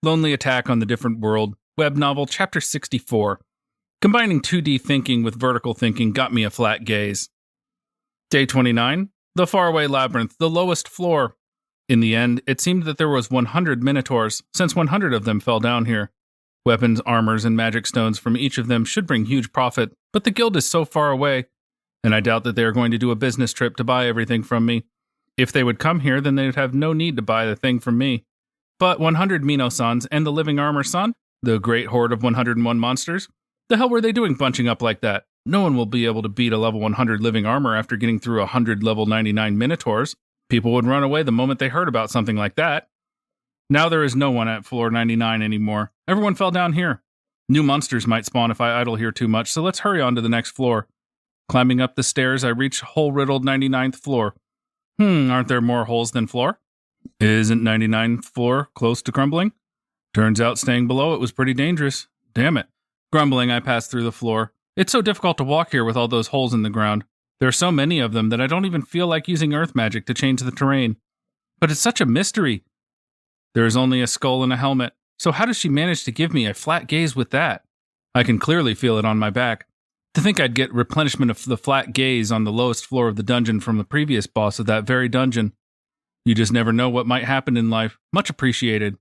Lonely Attack on the Different World, web novel, chapter 64. Combining 2D thinking with vertical thinking got me a flat gaze. Day 29. The faraway labyrinth, the lowest floor. In the end, it seemed that there was 100 minotaurs, since 100 of them fell down here. Weapons, armors, and magic stones from each of them should bring huge profit, but the guild is so far away, and I doubt that they are going to do a business trip to buy everything from me. If they would come here, then they would have no need to buy the thing from me. But 100 Mino-sans and the Living Armor Son, the great horde of 101 monsters, the hell were they doing bunching up like that? No one will be able to beat a level 100 living armor after getting through 100 level 99 minotaurs. People would run away the moment they heard about something like that. Now there is no one at floor 99 anymore. Everyone fell down here. New monsters might spawn if I idle here too much, so let's hurry on to the next floor. Climbing up the stairs, I reach hole-riddled 99th floor. Aren't there more holes than floor? Isn't 99th floor close to crumbling? Turns out staying below it was pretty dangerous. Damn it. Grumbling, I pass through the floor. It's so difficult to walk here with all those holes in the ground. There are so many of them that I don't even feel like using earth magic to change the terrain. But it's such a mystery. There is only a skull and a helmet, so how does she manage to give me a flat gaze with that? I can clearly feel it on my back. To think I'd get replenishment of the flat gaze on the lowest floor of the dungeon from the previous boss of that very dungeon. You just never know what might happen in life. Much appreciated.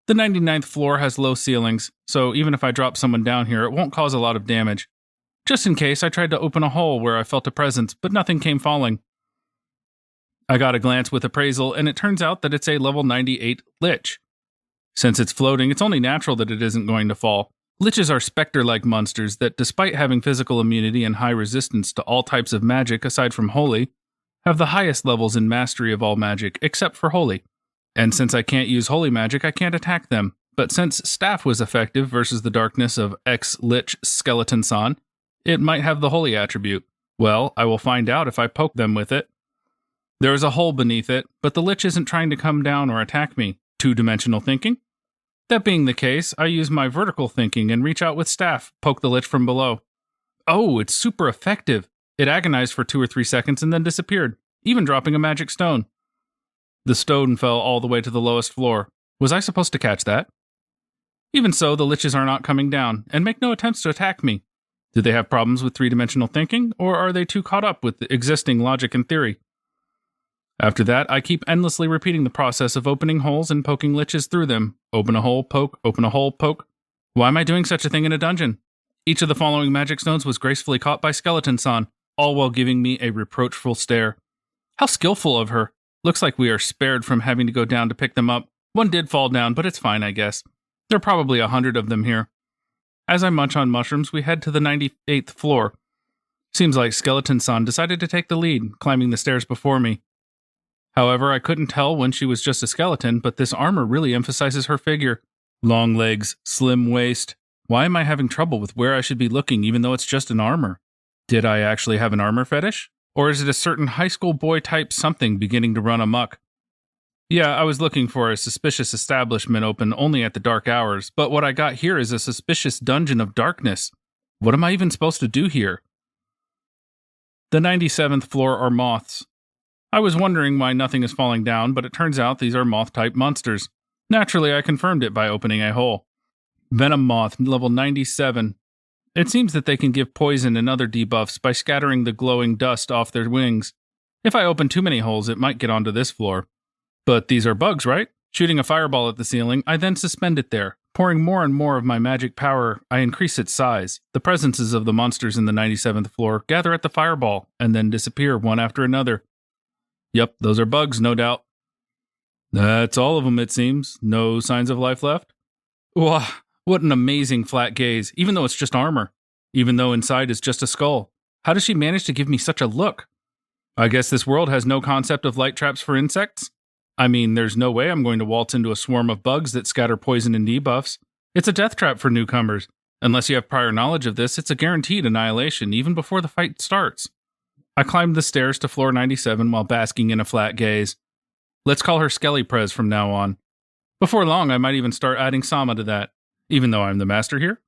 The 99th floor has low ceilings, so even if I drop someone down here, it won't cause a lot of damage. Just in case, I tried to open a hole where I felt a presence, but nothing came falling. I got a glance with appraisal, and it turns out that it's a level 98 lich. Since it's floating, it's only natural that it isn't going to fall. Liches are specter-like monsters that, despite having physical immunity and high resistance to all types of magic aside from holy, have the highest levels in mastery of all magic, except for holy. And since I can't use holy magic, I can't attack them. But since staff was effective versus the darkness of ex-lich Skeleton-san, it might have the holy attribute. Well, I will find out if I poke them with it. There is a hole beneath it, but the lich isn't trying to come down or attack me. Two-dimensional thinking? That being the case, I use my vertical thinking and reach out with staff, poke the lich from below. Oh, it's super effective. It agonized for 2 or 3 seconds and then disappeared, even dropping a magic stone. The stone fell all the way to the lowest floor. Was I supposed to catch that? Even so, the liches are not coming down, and make no attempts to attack me. Do they have problems with three-dimensional thinking, or are they too caught up with the existing logic and theory? After that, I keep endlessly repeating the process of opening holes and poking liches through them. Open a hole, poke, open a hole, poke. Why am I doing such a thing in a dungeon? Each of the following magic stones was gracefully caught by Skeleton-san, all while giving me a reproachful stare. How skillful of her. Looks like we are spared from having to go down to pick them up. One did fall down, but it's fine, I guess. There are probably 100 of them here. As I munch on mushrooms, we head to the 98th floor. Seems like Skeleton-san decided to take the lead, climbing the stairs before me. However, I couldn't tell when she was just a skeleton, but this armor really emphasizes her figure. Long legs, slim waist. Why am I having trouble with where I should be looking even though it's just an armor? Did I actually have an armor fetish? Or is it a certain high school boy type something beginning to run amok? Yeah, I was looking for a suspicious establishment open only at the dark hours, but what I got here is a suspicious dungeon of darkness. What am I even supposed to do here? The 97th floor are moths. I was wondering why nothing is falling down, but it turns out these are moth-type monsters. Naturally, I confirmed it by opening a hole. Venom Moth, level 97. It seems that they can give poison and other debuffs by scattering the glowing dust off their wings. If I open too many holes, it might get onto this floor. But these are bugs, right? Shooting a fireball at the ceiling, I then suspend it there. Pouring more and more of my magic power, I increase its size. The presences of the monsters in the 97th floor gather at the fireball, and then disappear one after another. Yep, those are bugs, no doubt. That's all of them, it seems. No signs of life left? Wow, what an amazing flat gaze, even though it's just armor. Even though inside is just a skull. How does she manage to give me such a look? I guess this world has no concept of light traps for insects? I mean, there's no way I'm going to waltz into a swarm of bugs that scatter poison and debuffs. It's a death trap for newcomers. Unless you have prior knowledge of this, it's a guaranteed annihilation even before the fight starts. I climbed the stairs to floor 97 while basking in a flat gaze. Let's call her Skelly Prez from now on. Before long, I might even start adding Sama to that, even though I'm the master here.